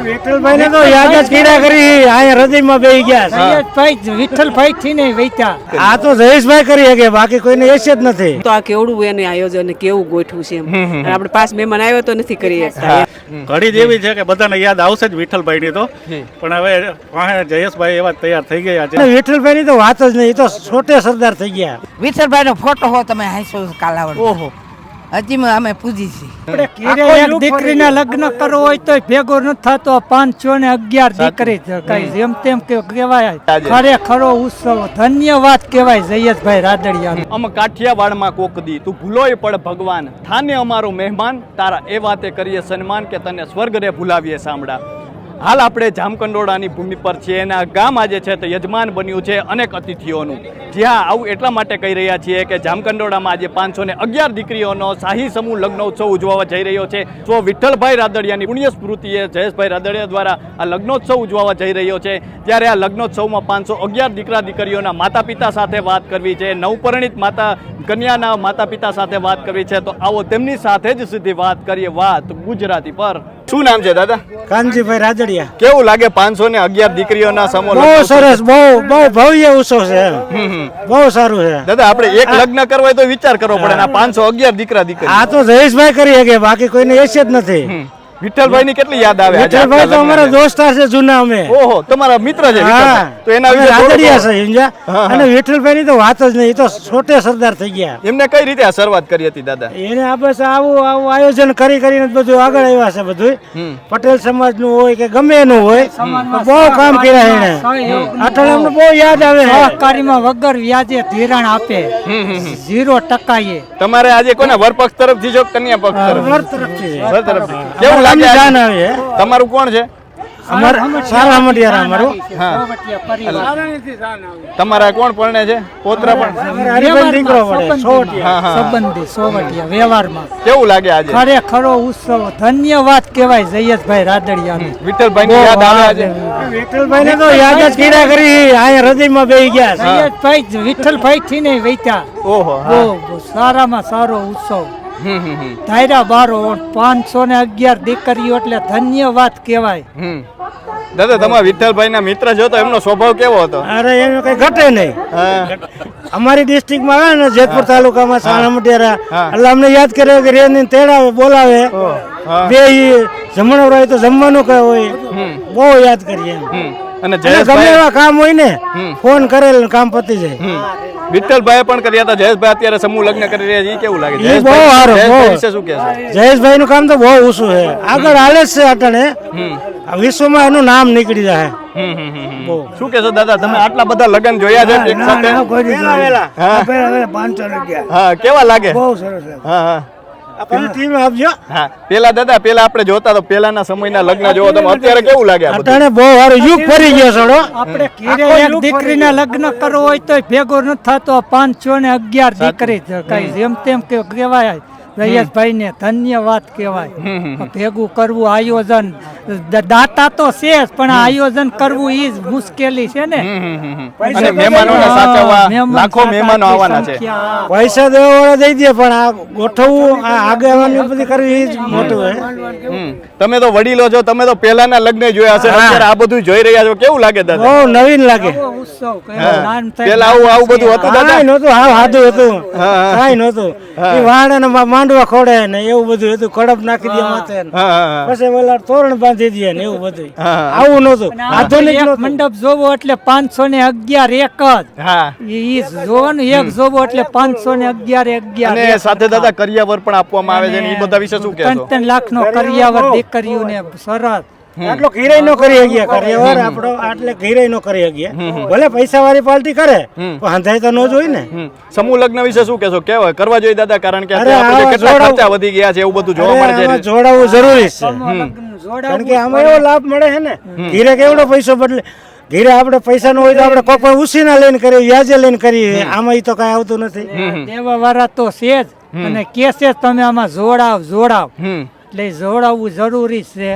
વિઠ્ઠલભાઈ ને તો યાદ જ કર્યા કરી આ હૃદયમાં બેહી ગયા સૈયદભાઈ વિઠ્ઠલભાઈ થી ને વૈતા આ તો જયેશભાઈ કરી શકે બાકી કોઈને એસે જ નથી તો આ કેવડું એને આયોજન કેવું ગોઠવું છે એમ અને આપણે પાસ મહેમાન આવ્યો તો નથી કરી શકતા ઘડી જેવી છે કે બધાને યાદ આવશે જ વિઠ્ઠલભાઈ ની તો પણ હવે વાહે જયેશભાઈ એવા તૈયાર થઈ ગયા છે વિઠ્ઠલભાઈ ની તો વાત જ નહીં એ તો છોટે સરદાર થઈ ગયા વિઠ્ઠલભાઈ નો ફોટો હો તમે હાઈસો કાલાવડ ઓહો હજી અમે પૂજી છીએ એક દીકરીના લગ્ન કરવો હોય તો ભેગો નથી થતો 511 દીકરી કઈ જેમ તેમ કહેવાય ખરેખરો ઉત્સવ ધન્યવાદ કહેવાય જયેશભાઈ રાદડિયા અમ કાઠિયાવાડમાં કોકદી તું ભૂલોય પડ ભગવાન થાને અમારો મહેમાન તારા એ વાતે કરીએ સન્માન કે તને સ્વર્ગ રે ભૂલાવીએ સાંભળા હાલ આપણે જામકંડોળાની ભૂમિ પર છીએ અને આ ગામ આજે છે તો યજમાન બન્યું છે અનેક અતિથિઓનું જ્યાં આવું એટલા માટે કહી રહ્યા છીએ કે જામકંડોળામાં આજે 511 દીકરીઓનો શાહી સમૂહ લગ્નોત્સવ ઉજવવા જઈ રહ્યો છે તો વિઠ્ઠલભાઈ રાદડિયાની પુણ્ય સ્મૃતિએ જયેશભાઈ રાદડિયા દ્વારા આ લગ્નોત્સવ ઉજવવા જઈ રહ્યો છે ત્યારે આ લગ્નોત્સવમાં 511 દીકરા દીકરીઓના માતા પિતા સાથે વાત કરવી છે નવપરિણીત માતા કન્યાના માતા પિતા સાથે વાત કરવી છે તો આવો તેમની સાથે જ સીધી વાત કરીએ વાત ગુજરાતી પર શું નામ છે દાદા કાનજીભાઈ રાદડિયા કેવું લાગે 511 દીકરીઓના સમૂહ બહુ સરસ બહુ ભવ્ય ઉત્સવ છે બહુ સારું છે દાદા આપણે એક લગ્ન કરવા હોય તો વિચાર કરવો પડે ને 511 દીકરા દીકરી આ તો જયેશભાઈ કરી શકે બાકી કોઈને એસે જ નથી વિઠ્ઠલભાઈ ની કેટલી યાદ આવે વિઠ્ઠલભાઈ તો અમારા દોસ્તાર છે જૂના અમે ઓહો તમારા મિત્ર છે તો એના વિશે રાદડિયા છે સમજ્યા અને વિઠ્ઠલભાઈ ની તો વાત જ નહીં એ તો છોટે સરદાર થઈ ગયા એમને કઈ રીતે આ શરૂઆત કરી હતી દાદા એને આ બસ આવું આયોજન કરીને બધું આગળ આવ્યા છે બધું પટેલ સમાજ નું હોય કે ગમે એનું હોય બહુ કામ કર્યા એને અટલ અમને બહુ યાદ આવે સહકારીમાં વગર વ્યાજે ધિરાણ આપે 0% તમારે આજે કોના વર પક્ષ તરફથી જો કન્યા પક્ષ વર તરફથી વર તરફથી કેવું લાગે તમારું કોણ છે તમારા કોણ પરણે છે પોતરા પણ વ્યવહારમાં કેવું લાગે આજે ખરેખરો ઉત્સવ ધન્યવાદ કહેવાય જયેશભાઈ રાદડિયા વિઠ્ઠલભાઈ ની યાદ આવે આજે વિઠ્ઠલભાઈ ને તો યાદ જ કર્યા કરી આ હૃદયમાં બેહી ગયા સૈયદભાઈ વિઠ્ઠલભાઈ થી ને વૈતા ઓહો સારામાં સારો ઉત્સવ ધાર્યા બારો 511 દીકરીઓ એટલે ધન્યવાદ કહેવાય દાદા તમે વિઠ્ઠલભાઈ ના મિત્ર છો તો એમનો સ્વભાવ કેવો હતો અરે એનો કઈ ઘટે નહીં અમારી ડિસ્ટ્રિક્ટ માં આવે ને જેતપુર તાલુકામાં સાણામઢિયારા એટલે અમને યાદ કર્યો કે રેન તેડાવે બોલાવે બે જમણો હોય તો જમવાનું કઈ હોય બહુ યાદ કરીએ અને ગમે એવા કામ હોય ને ફોન કરેલ કામ પતી જાય વિઠ્ઠલભાઈ પણ કર્યા હતા જયેશભાઈ અત્યારે સમૂહ લગ્ન કરી રહ્યા છે એ કેવું લાગે બહુ સારું વિશે શું કહેશો જયેશભાઈ નું કામ તો બહુ ઊંચું છે આગળ હાલે જ છે અટણે વિશ્વમાં એનું નામ નીકળી જાય શું કહેશો દાદા તમે આટલા બધા લગ્ન જોયા છે એક સાથે હા કેવા લાગે બહુ સરસ હા હા પેલા દાદા પેલા આપણે જોતા તો પેલાના સમયના લગ્ન જોવો તો અત્યારે કેવું લાગે અટાણે બહુ સારું યુગ ફરી ગયો છોડો આપણે એક દીકરીના લગ્ન કરવો હોય તો ભેગો નથી થતો 511 દીકરી કઈ જેમ તેમ કહેવાય જયેશભાઈ ને ધન્યવાદ કહેવાય ભેગું કરવું આયોજન દાતા તો છે પણ આયોજન કરવું ઈ જ મુશ્કેલી છે ને અને મહેમાનોને સાચવવા લાખો મહેમાનો આવવાના છે પૈસા દેવા વાળા દઈ દે પણ આ ગોઠવવું આ આગેવાની બધી કરવી ઈ જ મોટું હોય તમે તો વડીલો છો તમે તો પહેલાના લગ્ન જોયા હશે અત્યારે આ બધું જોઈ રહ્યા છો કેવું લાગે દાદા બહુ નવીન લાગે પેલા આવું બધું હતું દાદા કાઈ નહોતું હાવ સાદું હતું કાઈ નહોતું એ વાણ અને માંડવા ખોડે ને એવું બધું હતું કડપ નાખી દે માથે પછી ઓલા તોરણ બાંધી દે ને એવું બધું આવું નહોતું આધુનિક મંડપ જોવો એટલે 511 એક જ ઈ જોવાનું એક જોવો એટલે 511 અને સાથે દાદા કરિયાવર પણ આપવામાં આવે છે ને એ બધા વિશે શું કહેશો 3 લાખ નો કરિયાવર દીકરીઓને સરસ આટલો ઘીરાઈ નો કરી ગયા કરિયાવર આપણો આટલે ઘીરાઈ નો કરી ગયા ભલે પૈસા વાળી પાર્ટી કરે પણ હંધાઈ તો ન જોઈ ને સમૂહ લગ્ન વિશે શું કહેશો કેવા કરવા જોઈએ દાદા કારણ કે અત્યારે કેટલા ખર્ચા વધી ગયા છે એવું બધું જોવા મળે છે જોડાવું જરૂરી છે કારણ કે આમાં એવો લાભ મળે છે ને ઘીરે કેવડો પૈસો બદલે ઘીરે આપણે પૈસા નો હોય તો આપણે કોઈ પણ ઉછીના લઈને કરીએ વ્યાજે લઈને કરીએ આમાં ઈ તો કઈ આવતું નથી દેવા વાળા તો છે જ અને કે છે તમે આમાં જોડાવ એટલે જોડાવવું જરૂરી છે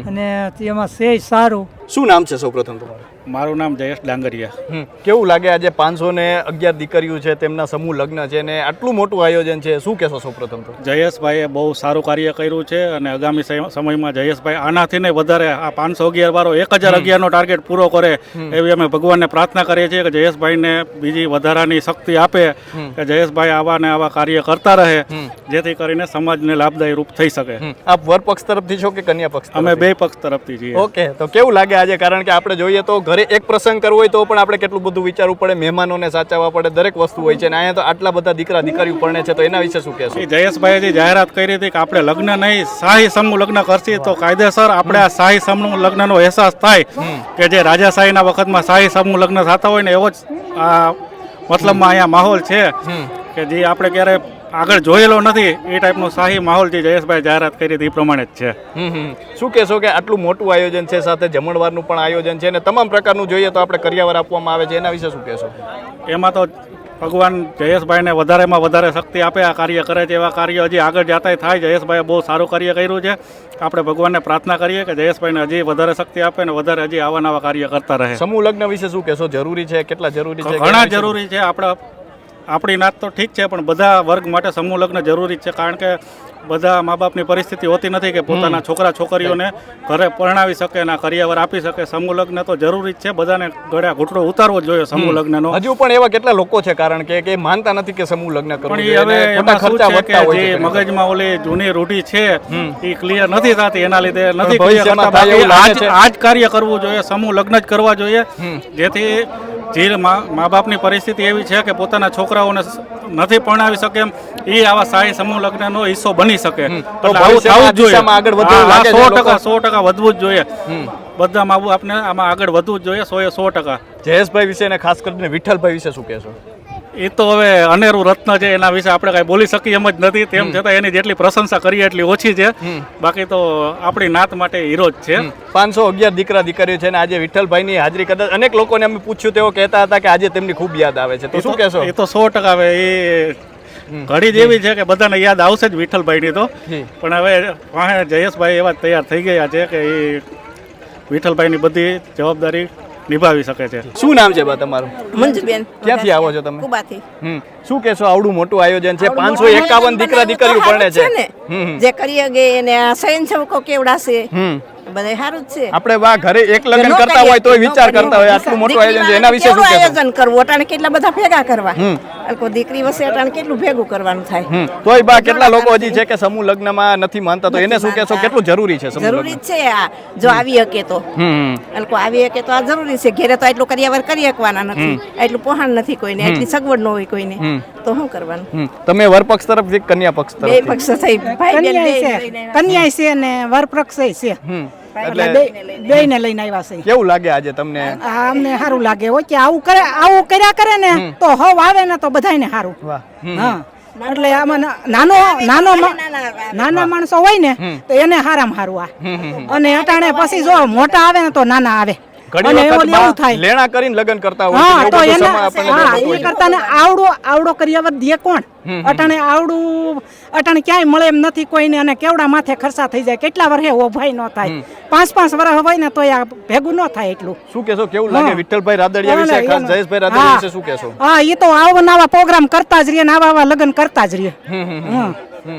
અને એમાં છે સારું શું નામ છે સૌપ્રથમ તમારું? મારું નામ જયેશ ડાંગરિયા. કેવું લાગે આજે 511 દીકરીઓ છે તેમના સમૂહ લગ્ન છે ને આટલું મોટું આયોજન છે, શું કહેશો સૌપ્રથમ તો? જયેશભાઈએ બહુ સારું કાર્ય કર્યું છે અને આગામી સમયમાં જયેશભાઈ આનાથી ને વધારે આ 511 વાળો 1011નો ટાર્ગેટ પૂરો કરે એવી અમે ભગવાનને પ્રાર્થના કરીએ છીએ કે જયેશભાઈને બીજી વધારાની શક્તિ આપે, કે જયેશભાઈ આવા ને આવા કાર્ય કરતા રહે જેથી કરીને સમાજને લાભદાયી રૂપ થઈ શકે. આપ વર પક્ષ તરફથી છો કે કન્યા પક્ષ? અમે બે પક્ષ તરફથી છીએ. ઓકે, તો કેવું લાગે આજે? કારણ કે આપણે જોઈએ તો ઘરે એક પ્રસંગ કરવો હોય તો પણ આપણે કેટલું બધું વિચારવું પડે, મહેમાનોને સાચવવા પડે, દરેક વસ્તુ હોય છે અને અહીંયા તો આટલા બધા દીકરા દીકરીઓ પરણે છે, તો એના વિશે શું કહેશો? જયેશભાઈએ જે જાહેરાત કરી હતી કે આપણે લગ્ન નહીં શાહી સમૂહ લગ્ન કરશે, તો કાયદેસર આપણે આ શાહી સમૂહ લગ્નનો અહેસાસ થાય કે જે રાજાશાહીના વખતમાં શાહી સમૂહ લગ્ન થતા હોય ને એવો જ આ મતલબમાં અહીંયા માહોલ છે કે જે આપણે ક્યારે આગળ જોયેલો નથી એ ટાઈપનો શાહી માહોલ જે જયેશભાઈ જાહેરાત કરી હતી એ પ્રમાણે જ છે. શું કહેશો કે આટલું મોટું આયોજન છે, સાથે જમણવારનું પણ આયોજન છે અને તમામ પ્રકારનું જોઈએ તો આપણે કરિયાવર આપવામાં આવે છે, એના વિશે શું કહેશો? એમાં તો ભગવાન જયેશભાઈને વધારેમાં વધારે શક્તિ આપે, આ કાર્ય કરે છે એવા કાર્ય હજી આગળ જતા થાય. જયેશભાઈએ બહુ સારું કાર્ય કર્યું છે. આપણે ભગવાનને પ્રાર્થના કરીએ કે જયેશભાઈને હજી વધારે શક્તિ આપે ને વધારે હજી આવા નવા કાર્ય કરતા રહે. સમૂહ લગ્ન વિશે શું કહેશો? જરૂરી છે? કેટલા જરૂરી છે? ઘણા જરૂરી છે. આપણી નાત તો ઠીક છે પણ બધા વર્ગ માટે સમૂહ લગ્ન જરૂરી છે, કારણ કે બધા મા બાપની પરિસ્થિતિ હોતી નથી કે પોતાના છોકરા છોકરીઓને ઘરે પરણાવી શકે અને કરિયાવર આપી શકે. સમૂહ લગ્ન તો જરૂરી જ છે, બધાને ગળે ઘૂંટડો ઉતારવો જોઈએ સમૂહ લગ્નનો. હજુ પણ એવા કેટલા લોકો છે કારણ કે માનતા નથી કે સમૂહ લગ્ન કરવું પણ હવે એમાં શું છે કે જે મગજમાં ઓલી જૂની રૂઢી છે એ ક્લિયર નથી થતી, એના લીધે નથી ક્લિયર કરતા. આ જ કાર્ય કરવું જોઈએ, સમૂહ લગ્ન જ કરવા જોઈએ, જેથી જે મા બાપની પરિસ્થિતિ એવી છે કે પોતાના છોકરાઓને નથી પરણાવી શકે એમ એ આવા શાહી સમૂહ લગ્નનો હિસ્સો બની શકે. એટલે આવું થવું જ જોઈએ. 100% વધવું જ જોઈએ. બધા મા બાપને આમાં આગળ વધવું જ જોઈએ 100%. જયેશભાઈ વિશે અને ખાસ કરીને વિઠ્ઠલભાઈ વિશે શું કહેશો? એ તો હવે અનેરું રત્ન છે, એના વિશે આપણે કઈ બોલી શકીએ એમ જ નથી. તેમ છતાં એની જેટલી પ્રશંસા કરીએ એટલી ઓછી છે. બાકી તો આપણી નાત માટે હીરો જ છે. 511 દીકરા દીકરીઓ છે ને આજે વિઠ્ઠલભાઈની હાજરી કદાચ અનેક લોકોને અમે પૂછ્યું તેઓ કહેતા હતા કે આજે તેમની ખૂબ યાદ આવે છે, તો શું કહેશો? એ તો 100% આવે. એ ઘડી જ એવી છે કે બધાને યાદ આવશે જ વિઠ્ઠલભાઈની તો. પણ હવે વાહે જયેશભાઈ એવા તૈયાર થઈ ગયા છે કે એ વિઠ્ઠલભાઈની બધી જવાબદારી નિભાવી શકે છે. શું નામ છે બા તમારું? મંજુબેન. ક્યાંથી આવો છો તમે? કુબાથી. શું કહેશો? આવડું મોટું આયોજન છે, 551 દીકરા દીકરીઓ પરણે છે, જે કરીએ ગયે એને આ સ્વયંસેવકો કેવડાશે બધે સારું જ છે. આપણે બા ઘરે એક લગ્ન કરતા હોય તોય વિચાર કરતા હોય આટલું મોટું આયોજન છે, એના વિશે શું કહેશો? આયોજન કરવું અટાણે કેટલા બધા ભેગા કરવા, કોઈ દીકરી વસે અટાણે કેટલું ભેગું કરવાનું થાય. તોય બા કેટલા લોકો હજી છે કે સમૂહ લગ્નમાં નથી માનતા, તો એને શું કહેશો? કેટલું જરૂરી છે સમૂહ જરૂરી જ છે આ, જો આવી શકે તો. લોકો આવી શકે તો આ જરૂરી છે. ઘેરે તો એટલું કરિયાવર કરી શકવાના નથી, એટલું પહોંચ નથી કોઈને, એટલી સગવડ ન હોય કોઈને, તો શું કરવાનું? તમે વર પક્ષ તરફથી કન્યા પક્ષ બે તરફથી? પક્ષ થઈ ભાઈ બેન કન્યા છે ને વરપ્રક્ષ છે, બેયને લઈને આવ્યા છે. કેવું લાગે આજે તમને? અમને સારું લાગે હોય કે આવું કર્યા કરે ને તો હવ આવે ને તો બધાયને સારું. હા, એટલે આમાં નાના માણસો હોય ને તો એને હારામાં હારું આ, અને અટાણે પછી જો મોટા આવે ને તો નાના આવે. ઘણી વખત લેણા કરીને લગ્ન કરતા હોય હા, તો એને એ કરતા ને આવડો કરિયાવર દે કોણ? અટાણે ક્યાંય મળે એમ નથી કોઈને, અને કેવડા માથે ખર્ચા થઈ જાય, કેટલા વર્ષે ઓભાઈ ન થાય, 5 વર્ષ હોય ને તો આ ભેગું ન થાય એટલું. શું કહેશો? કેવું લાગે વિઠ્ઠલભાઈ રાદડિયા વિશે, ખાસ જયેશભાઈ રાદડિયા વિશે શું કહેશો? હા, એ તો આવા નવા પ્રોગ્રામ કરતા જ રહીએ ને આવા લગ્ન કરતા જ રહીએ.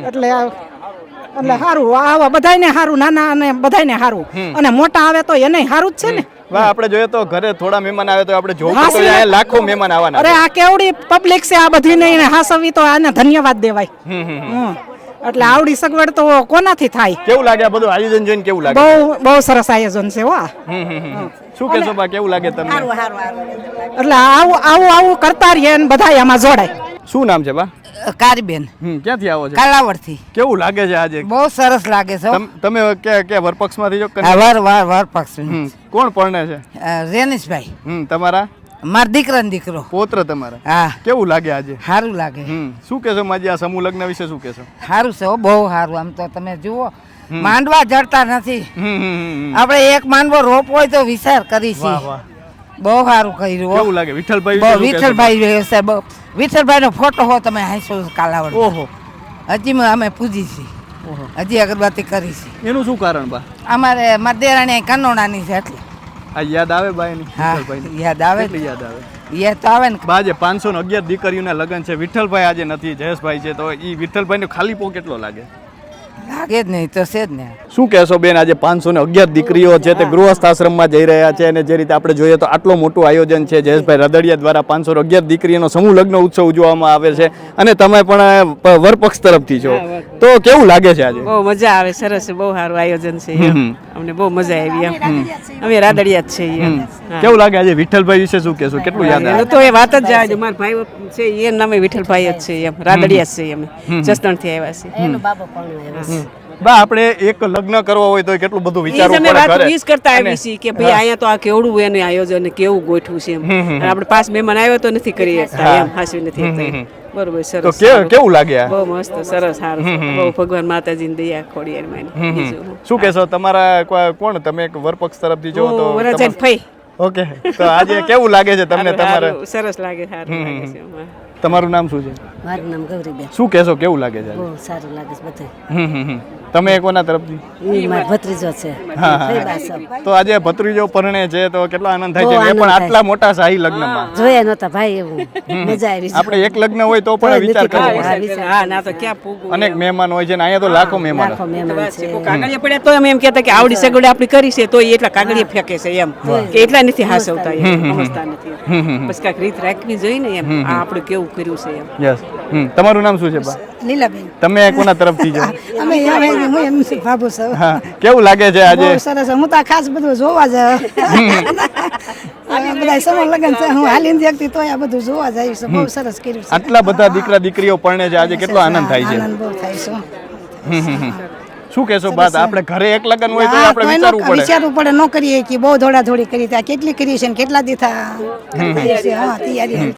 એટલે સારું, આવા બધાયને સારું, નાના અને બધાયને સારું, અને મોટા આવે તો એને સારું જ છે ને. વાહ, આપણે જોઈએ તો ઘરે થોડા મહેમાન આવે તો આપણે જોવું તો અહીંયા લાખો મહેમાન આવવાના. અરે આ કેવડી પબ્લિક છે આ બધી ને, એને હાસવી તો આને ધન્યવાદ દેવાય. એટલે આવડી સગવડ તો કોનાથી થાય? કેવું લાગે આ બધું આયોજન જોઈને? કેવું લાગે? બહુ સરસ આયોજન છે. હો, શું કહેશો બા? કેવું લાગે તમને? એટલે આવું કરતા રહીએ ને બધા આમાં જોડાય. શું નામ છે બા? કારીબેન. ક્યાંથી આવો છો? કાલાવડથી. કેવું લાગે છે આજે? બહુ સરસ લાગે છે. તમે કે વરપક્ષમાંથી છો? વરપક્ષ. કોણ પરણે છે? રેનીશભાઈ. તમારા? મારા દીકરાનો દીકરો. પૌત્ર તમારા? હા. કેવું લાગે આજે? સારું લાગે. શું કહેશો માજી આ સમૂહ લગ્ન વિશે શું કહેશો? સારું છે, બહુ સારું. આમ તો તમે જુઓ, માંડવા જડતા નથી. આપણે એક માંડવો રોપ હોય તો વિચાર કરી છે. બહુ સારું કર્યું. કેવું લાગે વિઠ્ઠલભાઈ? વિઠ્ઠલભાઈ નો ફોટો હો તમે હાંસો કાલાવડ. ઓહો, હજી અમે પૂજી છીએ, હજી અગરબત્તી કરી છે. એનું શું કારણ બા? અમારે મારા દેરાણી કનોડાની છે એટલે. આ યાદ આવે બાઈની હા વિઠ્ઠલભાઈની? યાદ આવે કેટલી યાદ આવે? યાદ તો આવે ને. બાજે 511 દીકરીઓના લગ્ન છે. વિઠ્ઠલભાઈ આજે નથી, જયેશભાઈ છે, તો એ વિઠ્ઠલભાઈનો ખાલીપો કેટલો લાગે? લાગે જ નહીં તો છે જ ને. શું કહેશો બેન, આજે 511 દીકરીઓ છે તે ગૃહસ્થ આશ્રમમાં જઈ રહ્યા છે અને જે રીતે આપણે જોઈએ તો આટલું મોટું આયોજન છે જયેશભાઈ રદડિયા દ્વારા 511 દીકરીઓનો સમૂહ લગ્ન ઉત્સવ ઉજવવામાં આવે છે અને તમે પણ વરપક્ષ તરફથી છો, તો કેવું લાગે છે આજે? બહુ મજા આવે, સરસ છે, બહુ સારું આયોજન છે એમ. અમને બહુ મજા આવી એમ. અમે રાદડિયા જ છે એમ. હા. કેવું લાગે આજે વિઠ્ઠલભાઈ વિશે શું કહેશો, કેટલું યાદ આવે? એનું તો એ વાત જ જાય છે. મારા ભાઈ છે એ નામે વિઠ્ઠલભાઈ જ છે એમ. રાદડિયા જ છે અમે જસદણથી આવ્યા છે. બા આપણે એક લગ્ન કરવો હોય તો કેટલું બધું ઈ જ વિચારવું અમે પડે વાત ઘરે. ઈ જ કરતા આવી છીએ કે ભાઈ અહીંયા તો આ કેવડું એને આયોજન ને કેવું ગોઠવું છે એમ. અને આપણે પાસ મહેમાન આવ્યો તો નથી કરી શકતા એમ, હાસવી નથી શકતા એમ. બરોબર, તો સરસ. કેવું લાગે આ? બહુ મસ્ત, સરસ, સારું. બહુ ભગવાન માતાજીની દયા ખોડિયાર માની. બીજું શું કહેશો, તમારા કોણ, તમે એક વરપક્ષ તરફથી જો તો હું વરરાજાની ફઈ. ઓકે, તો આજે કેવું લાગે છે તમને? તમારે સારું, સરસ લાગે, સારું લાગે છે એમાં. તમારું નામ શું છે? મારું નામ ગૌરીબેન. શું કહેશો, કેવું લાગે છે આજે? બહુ સારું લાગે છે બધે. તમે કોના તરફથી? ઈ મારો ભત્રીજો છે. હા, હા. ફઈબા સૌ. તો આજે ભત્રીજો પરણે છે તો કેટલો આનંદ થાય બહુ છે, એ આનંદ પણ થાય. આટલા મોટા શાહી લગ્નમાં. જોયા નહોતા ભાઈ એવું. મજા આવી છે. આપણે એક લગ્ન હોય તો પણ તોય વિચાર નથી કરવો કરવો. પડે. હા, ના તો ક્યાં પૂગું. અનેક મહેમાન હોય છે ને અહીંયા તો લાખો મહેમાન. લાખો મહેમાન છે. કાગળિયા પડ્યા તો અમે એમ કહેતા કે આવડી સગવડ આપણી કરી છે તો એટલા કાગળિયા ફેંકે છે એમ, કે એટલા નથી હાસવતા એમ, સમજતા નથી. પછી કાંઈક રીત રાખવી જોઈએ ને એમ. આ આપણે કેવું કર્યું છે એમ. યસ. તમારું નામ શું છે બા? લીલાબેન. તમે કોના તરફથી છો? અમે હું એમ બાબુ સૌ. હા, કેવું લાગે છે આજે? બહુ સરસ. હું તો આ ખાસ બધું જોવા જાઉં. બધા સમૂહ લગ્ન છે, હું હાલીને જતી તો આ બધું જોવા જાય છે. બહુ સરસ કર્યું છે. આટલા બધા દીકરા દીકરીઓ પરણે છે, આજે કેટલો આનંદ થાય છે. આનંદ બહુ થાય છે. શું કહેશો બાત, આપણે ઘરે એક લગ્ન હોય તો આપણે વિચારવું પડે. વિચારવું પડે, ન કરીએ કે બહુ દોડા દોડી કરી. ત્યાં કેટલી કરી છે ને કેટલા દીથા હા તૈયારી.